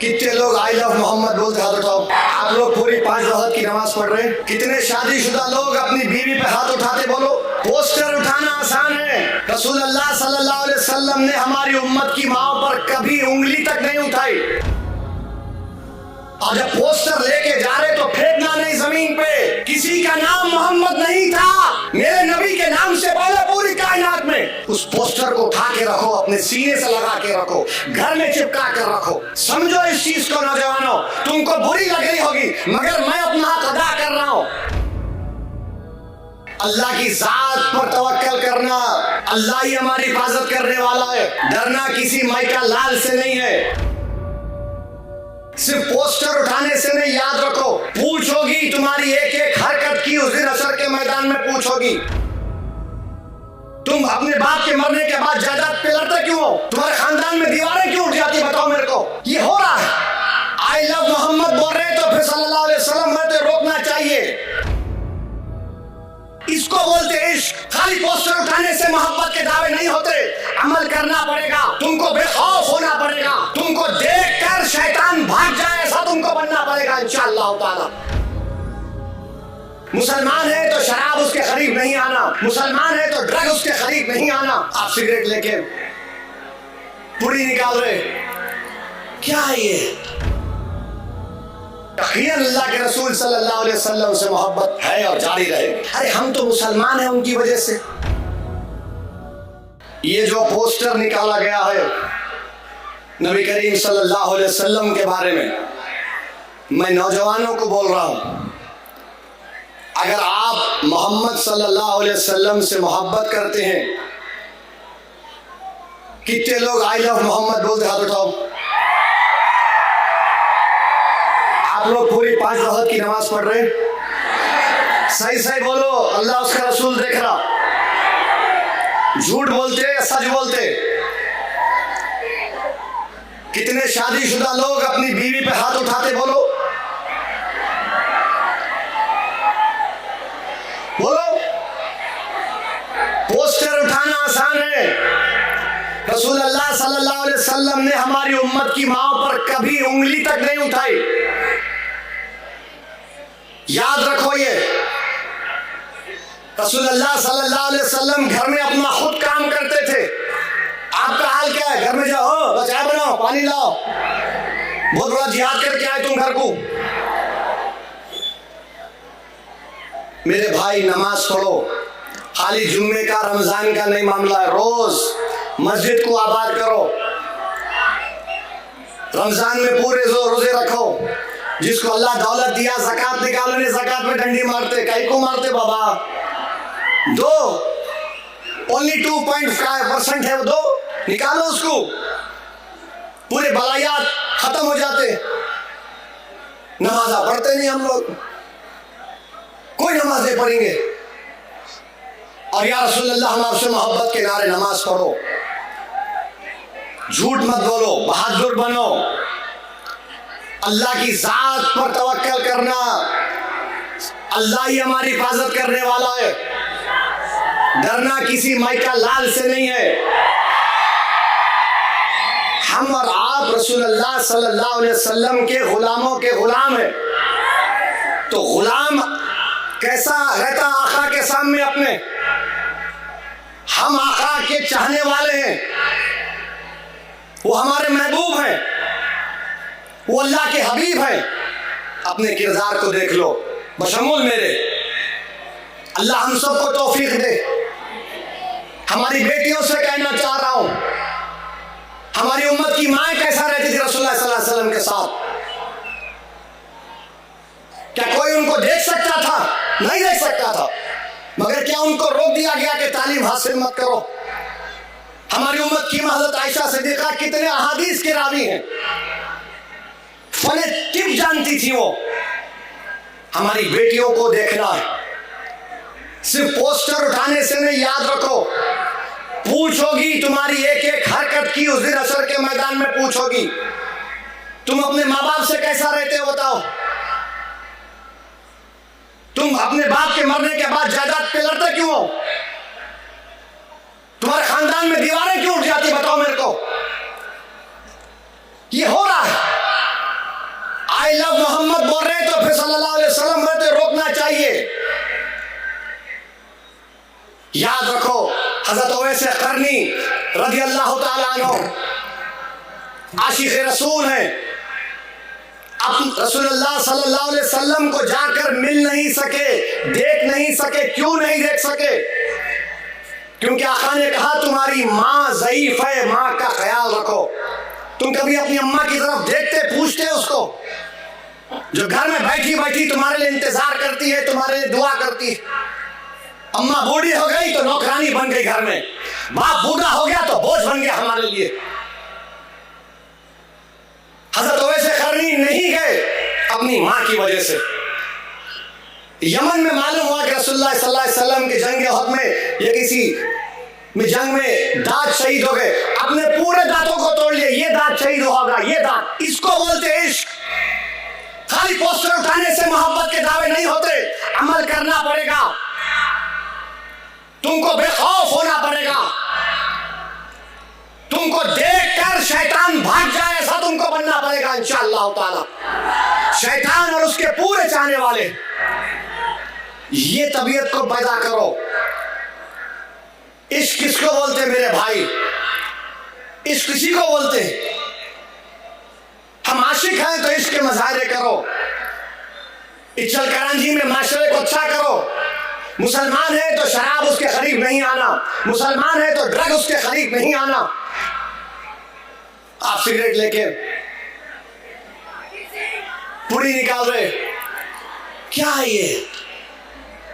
कितने लोग I love Mohammad बोलते हाथ उठाओ। आप लोग पूरी 5 वक्त की नमाज पढ़ रहे हैं। कितने शादीशुदा लोग अपनी बीवी पे हाथ उठाते बोलो। पोस्टर उठाना आसान है। रसूल अल्लाह सल्लल्लाहु अलैहि वसल्लम ने हमारी उम्मत की माँ पर कभी उंगली तक नहीं उठाई। और जब पोस्टर लेके जा रहे तो फेंकना नहीं जमीन पे। किसी का नाम मोहम्मद नहीं था, मेरे नबी के नाम से बोला पूरी कायनात में। उस पोस्टर को उठा के रखो, अपने सीने से लगा के रखो, घर में चिपका कर रखो। समझो इस चीज को नौजवानों, तुमको बुरी लग रही होगी मगर मैं अपना हक अदा कर रहा हूं। अल्लाह की जात पर तवक्कल करना, अल्लाह ही हमारी हिफाजत करने वाला है। डरना किसी माइका लाल से नहीं है। सिर्फ पोस्टर उठाने से नहीं, याद रखो पूछोगी तुम्हारी एक एक हरकत की उस दिन असर के मैदान में पूछोगी। तुम अपने बाप के मरने के बाद जायदाद पे लड़ते क्यों हो? तुम्हारे खानदान में दीवारें क्यों उठ जाती, बताओ मेरे को। ये हो रहा है। आई लव मोहम्मद बोल रहे तो फिर सल्लल्लाहु अलैहि वसल्लम में तो रोकना चाहिए। इसको बोलते इश्क। खाली पोस्टर उठाने से मोहब्बत के दावे नहीं होते, अमल करना पड़ेगा। तुमको बेखौफ होना पड़ेगा। तुमको देखकर शैतान भाग जाए ऐसा तुमको बनना पड़ेगा इंशाअल्लाह ताला। मुसलमान है तो शराब उसके करीब नहीं आना, मुसलमान है तो ड्रग उसके करीब नहीं आना। आप सिगरेट लेके पुड़ी निकाल रहे, क्या है ये? अल्लाह के रसूल सल्लल्लाहु अलैहि वसल्लम से मोहब्बत है और जारी रहेगी। अरे हम तो मुसलमान हैं उनकी वजह से। ये जो पोस्टर निकाला गया है नबी करीम सल्लल्लाहु अलैहि वसल्लम के बारे में, मैं नौजवानों को बोल रहा हूं, अगर आप मोहम्मद सल्लल्लाहु अलैहि वसल्लम से मोहब्बत करते हैं, कितने लोग आई लव मोहम्मद बोलते हाथ उठाओ। आप लोग पूरी 5 वक्त की नमाज पढ़ रहे हैं। सही सही बोलो, अल्लाह उसका रसूल देख रहा। झूठ बोलते या सच बोलते? कितने शादीशुदा लोग अपनी बीवी पे हाथ उठाते बोलो। बोलो। पोस्टर उठाना आसान है। रसूल अल्लाह सल्लल्लाहु अलैहि वसल्लम ने हमारी उम्मत की माँ पर कभी उंगली तक नहीं उठाई। याद रखो ये। रसूल अल्लाह सल्लल्लाहु अलैहि वसल्लम घर में अपना खुद काम करते थे। आपका हाल क्या है? घर में जाओ, चाय बनाओ, पानी लाओ। बहुत बड़ा जिहाद करके आए तुम घर को। मेरे भाई नमाज पढ़ो। खाली जुम्मे का रमजान का नहीं मामला है, रोज मस्जिद को आबाद करो। रमजान में पूरे रोजे रखो। जिसको अल्लाह दौलत दिया ज़कात निकालो, ने ज़कात में डंडी मारते, कई को मारते बाबा। दो, ओनली 2.5% है वो, दो निकालो उसको, पूरे बलायात खत्म हो जाते। नमाज़ा पढ़ते नहीं हम लोग, कोई नमाज नहीं पढ़ेंगे। और या रसूल अल्लाह हम आपसे मोहब्बत के नारे नमाज पढ़ो। झूठ मत बोलो, बहादुर बनो। अल्लाह की जात पर तवक्कल करना, अल्लाह ही हमारी हिफाजत करने वाला है। डरना किसी माइका लाल से नहीं है। हम और आप रसूल अल्लाह सल्लल्लाहु अलैहि वसल्लम के गुलामों के गुलाम हैं। तो गुलाम कैसा रहता आका के सामने अपने? हम आका के चाहने वाले हैं, वो हमारे महबूब हैं, वो अल्लाह के हबीब हैं। अपने किरदार को देख लो बशमूल मेरे। अल्लाह हम सबको तौफीक दे। हमारी बेटियों से कहना चाह रहा हूं, हमारी उम्मत की माँ कैसा रहती थी रसूलुल्लाह सल्लल्लाहु अलैहि वसल्लम के साथ? क्या कोई उनको देख सकता था? नहीं देख सकता था। मगर क्या उनको रोक दिया गया कि तालीम हासिल मत करो? हमारी उम्मत की हज़रत आयशा सिद्दीक़ा कितने अहादीस के रावी हैं, फने तिब जानती थी वो। हमारी बेटियों को देखना है। सिर्फ पोस्टर उठाने से नहीं, याद रखो पूछोगी तुम्हारी एक एक हरकत की उस दिन असर के मैदान में पूछोगी। तुम अपने माँ बाप से कैसा रहते हो बताओ? तुम अपने बाप के मरने के बाद जायदाद पे लड़ते क्यों हो? तुम्हारे खानदान में दीवारें क्यों उठ जाती, बताओ मेरे को। ये हो रहा है। याद रखो, हजरत उवैस करनी रज़ी अल्लाह ताला अन्हु आशिक़ रसूल हैं। अब रसूलुल्लाह सल्लल्लाहु अलैहि वसल्लम को जाकर मिल नहीं सके, देख नहीं सके। क्यों नहीं देख सके? क्योंकि आका ने कहा तुम्हारी माँ ज़ईफ़ है, माँ का ख्याल रखो। तुम कभी अपनी अम्मा की तरफ देखते, पूछते उसको, जो घर में बैठी बैठी तुम्हारे लिए इंतजार करती है, तुम्हारे लिए दुआ करती है। अम्मा बूढ़ी हो गई तो नौकरानी बन गई घर में, बाप बूढ़ा हो गया तो बोझ बन गया हमारे लिए। हजरत उवैस करनी नहीं गए अपनी माँ की वजह से। यमन में मालूम हुआ कि रसूलुल्लाह सल्लल्लाहु अलैहि वसल्लम की जंग उहद में या किसी में जंग में दांत शहीद हो गए, अपने पूरे दांतों को तोड़ लिए। ये दांत शहीद होगा, ये दांत, इसको बोलते इश्क। खाली पोस्टर उठाने से मोहब्बत के दावे नहीं होते, अमल करना पड़ेगा। तुमको बेखौफ होना पड़ेगा। तुमको देखकर शैतान भाग जाए ऐसा तुमको बनना पड़ेगा इंशाअल्लाह ताला। शैतान और उसके पूरे चाहने वाले, ये तबीयत को पैदा करो। इश्क किसको बोलते मेरे भाई? इश्क किसी को बोलते? हम आशिक हैं तो इश्क के मजाहरे करो। इचल करांजी में माशरे को अच्छा करो। मुसलमान है तो शराब उसके करीब नहीं आना, मुसलमान है तो ड्रग उसके करीब नहीं आना। आप सिगरेट लेके पूरी निकाल रहे, क्या है ये?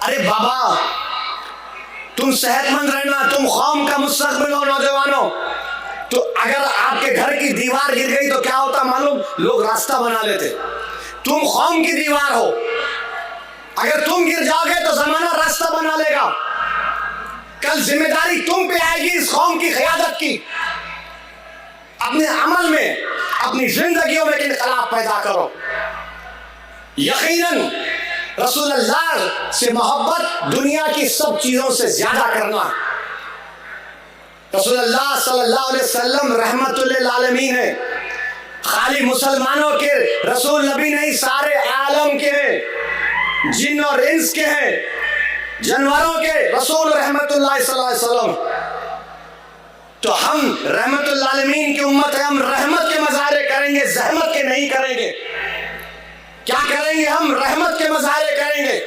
अरे बाबा, तुम सेहतमंद रहना, तुम कौम का मुस्तकबिल हो नौजवानों। तो अगर आपके घर की दीवार गिर गई तो क्या होता मालूम? लोग रास्ता बना लेते। तुम कौम की दीवार हो, अगर तुम गिर जाओगे तो जमाना रास्ता बना लेगा। कल जिम्मेदारी तुम पे आएगी इस कौम की क़यादत की। अपने अमल में, अपनी जिंदगियों में इनकलाब पैदा करो। यकीनन रसूलुल्लाह से मोहब्बत दुनिया की सब चीजों से ज्यादा करना। रसूलुल्लाह सल्लल्लाहु अलैहि वसल्लम रहमतुल लिल आलमीन है। खाली मुसलमानों के रसूल नबी नहीं, सारे आलम के हैं, जिन और इंस के हैं, जानवरों के रसूल रहमतुल्लाह सल्लल्लाहु अलैहि वसल्लम। तो हम रहमतुल आलमीन की उम्मत है, हम रहमत के मज़ारे करेंगे, ज़हमत के नहीं करेंगे। क्या करेंगे? हम रहमत के मज़ारे करेंगे,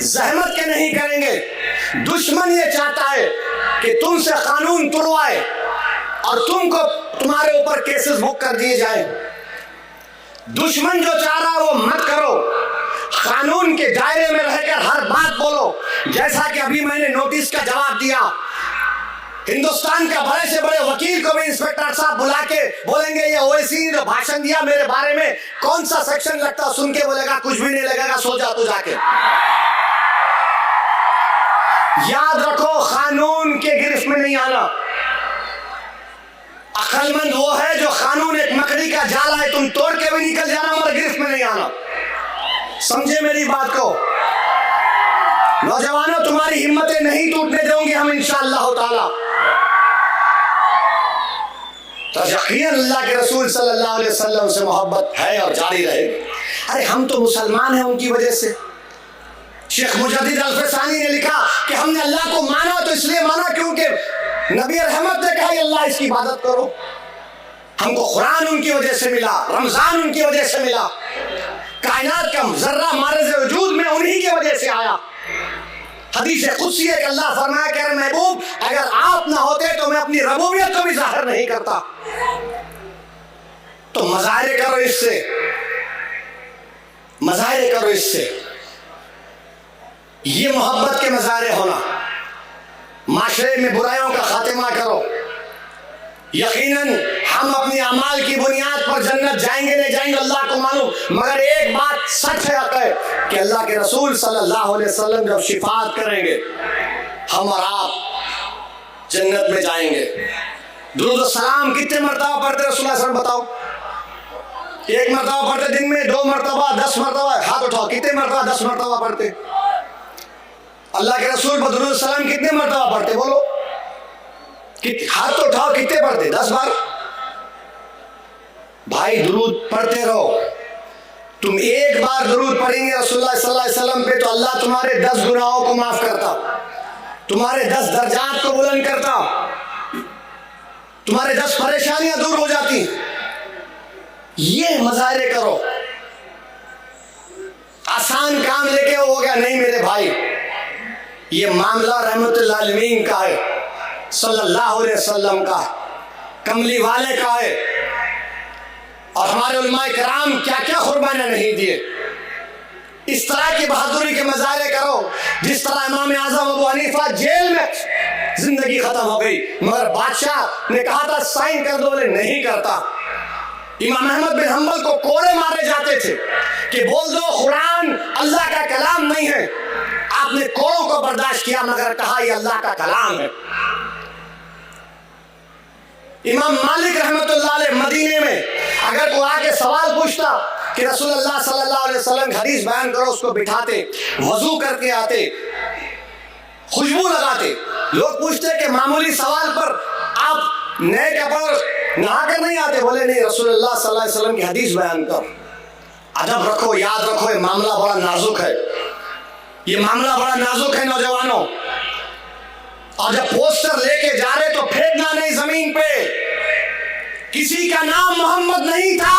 ज़हमत के नहीं करेंगे। दुश्मन ये चाहता है कि तुमसे कानून तुड़वाए और तुमको, तुम्हारे ऊपर केसेस बुक कर दिए जाए। दुश्मन जो चाह रहा है वो मत करो। कानून के दायरे में रहकर हर बात बोलो। जैसा कि अभी मैंने नोटिस का जवाब दिया, हिंदुस्तान का बड़े से बड़े वकील को भी इंस्पेक्टर साहब बुला के बोलेंगे ये ओवैसी ने भाषण दिया मेरे बारे में, कौन सा सेक्शन लगता, सुन के बोलेगा कुछ भी नहीं लगेगा, सो जा तू जाके। याद रखो, कानून के गिरफ्त में नहीं आना। अक्लमंद वो है जो कानून एक मकड़ी का जाला है, तुम तोड़ के भी निकल जाना मगर गिरफ्त में नहीं आना। समझे मेरी बात को? नौजवानों, तुम्हारी हिम्मतें नहीं टूटने देंगे हम इंशाअल्लाह ताला। तो यकीनन अल्लाह के रसूल सल्लल्लाहु अलैहि वसल्लम से मोहब्बत है और जारी रहेगी। अरे हम तो मुसलमान हैं उनकी वजह से। शेख मुजद्दिद अल-फसानी ने लिखा कि हमने अल्लाह को माना तो इसलिए माना क्योंकि नबी रहमत ने कहा अल्लाह इसकी इबादत करो। हमको कुरान उनकी वजह से मिला, रमजान उनकी वजह से मिला, कायनात का जर्रा मारज़ वजूद में उन्हीं की वजह से आया। हदीस कुदसी है कि अल्लाह फरमाया कि महबूब अगर आप ना होते तो मैं अपनी रबूबियत को भी जाहिर नहीं करता। तो मज़ाहिर करो इससे, मज़ाहिर करो इससे। ये मोहब्बत के मज़ाहिर होना। माशरे में बुराइयों का खात्मा करो। यकीनन हम अपनी अमाल की बुनियाद पर जन्नत जाएंगे नहीं जाएंगे अल्लाह को मालूम, मगर एक बात सच है कि अल्लाह के रसूल सल्लल्लाहु अलैहि वसल्लम जब शिफात करेंगे हम और आप जन्नत में जाएंगे। दुरूद सलाम कितने मरतबा पढ़ते रसूलुल्लाह सल्लल्लाहु अलैहि वसल्लम बताओ? एक मरतबा पढ़ते दिन में, 2 मरतबा, 10 मरतबा? हाथ उठाओ, कितने मरतबा? 10 मरतबा पढ़ते। अल्लाह के रसूल दुरूद सलाम कितने मरतबा पढ़ते बोलो? हाथ तो उठाओ, कितने पढ़ते? 10 बार। भाई दुरूद पढ़ते रहो। तुम एक बार दुरूद पढ़ेंगे रसूलुल्लाह सल्लल्लाहु अलैहि वसल्लम पे तो अल्लाह तुम्हारे 10 गुनाहों को माफ करता। तुम्हारे 10 दर्जात को बुलंद करता, तुम्हारे 10 परेशानियां दूर हो जाती। ये मजारे करो, आसान काम लेके हो गया नहीं मेरे भाई। ये मामला रहमतुल्लाह अलमीन का है, सल्लल्लाहु अलैहि वसल्लम का, कमली वाले का है। और हमारे उलमाए कराम क्या क्या कुर्बानियां नहीं दिए। इस तरह की बहादुरी के मजारे करो जिस तरह इमाम आजम अबू हनीफा जेल में जिंदगी खत्म हो गई, मगर बादशाह ने कहा था साइन कर दो, बोले नहीं करता। इमाम अहमद बिन हंबल को कोड़े मारे जाते थे कि बोल दो कुरान अल्लाह का कलाम नहीं है। आपने कोड़ों को बर्दाश्त किया मगर कहा यह अल्लाह का कलाम है। इमाम मालिक रहमतुल्लाह अलैह मदीने में अगर कोई आके सवाल पूछता कि रसूलुल्लाह सल्लल्लाहु अलैहि वसल्लम की हदीस बयान करो, उसको बिठाते, वजू करके आते, खुशबू लगाते। लोग पूछते कि मामूली सवाल पर आप नए कपड़े नहा कर नहीं आते, बोले नहीं रसूलुल्लाह सल्लल्लाहु अलैहि वसल्लम की हदीस बयान कर। अदब रखो, याद रखो, ये मामला बड़ा नाजुक है, ये मामला बड़ा नाजुक है नौजवानों। और जब पोस्टर लेके जा रहे तो फेंकना नहीं जमीन पे। किसी का नाम मोहम्मद नहीं था,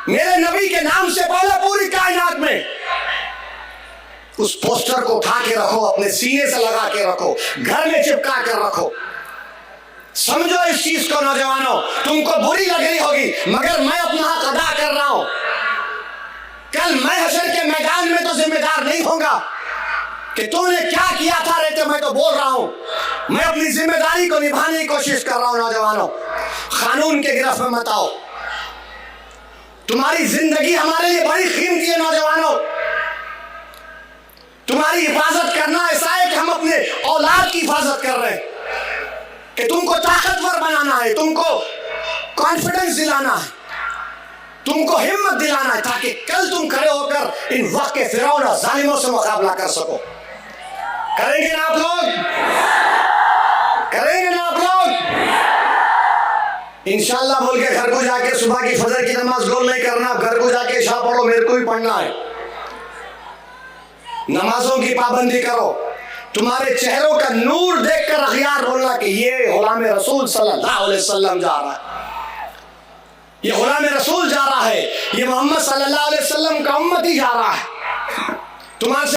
मेरे नबी के नाम से पहले पूरी कायनात में। उस पोस्टर को उठा के रखो, अपने सीने से लगा के रखो, घर में चिपका कर रखो। समझो इस चीज को नौजवानों, तुमको बुरी लग रही होगी मगर मैं अपना हक अदा कर रहा हूं। कल मैं हशर के मैदान में तो जिम्मेदार नहीं होगा कि तुमने क्या किया था रहते, मैं तो बोल रहा हूं मैं अपनी जिम्मेदारी को निभाने की कोशिश कर रहा हूं। नौजवानों, कानून के गिरफ्त में मत आओ। तुम्हारी जिंदगी हमारे लिए बड़ी कीमती है नौजवानों। तुम्हारी हिफाजत करना ऐसा है कि हम अपने औलाद की हिफाजत कर रहे हैं, कि तुमको ताकतवर बनाना है, तुमको कॉन्फिडेंस दिलाना है, तुमको हिम्मत दिलाना है, ताकि कल तुम खड़े होकर इन वक्त के फिरौन और जालिमों से मुकाबला कर सको। करेंगे ना आप लोग? करेंगे ना आप लोग? इंशाअल्लाह बोल के घर को जाके सुबह की फजर की नमाज गोल नहीं करना, घर को जाके इशा पढ़ो, मेरे को ही पढ़ना है। नमाजों की पाबंदी करो। तुम्हारे चेहरों का नूर देखकर अखियार बोलना कि ये गुलाम रसूल सल्लल्लाहु अलैहि वसल्लम जा रहा है, ये गुलाम रसूल जा रहा है, ये मोहम्मद सल्लल्लाहु अलैहि वसल्लम का उम्मती जा रहा है। तुम्हारे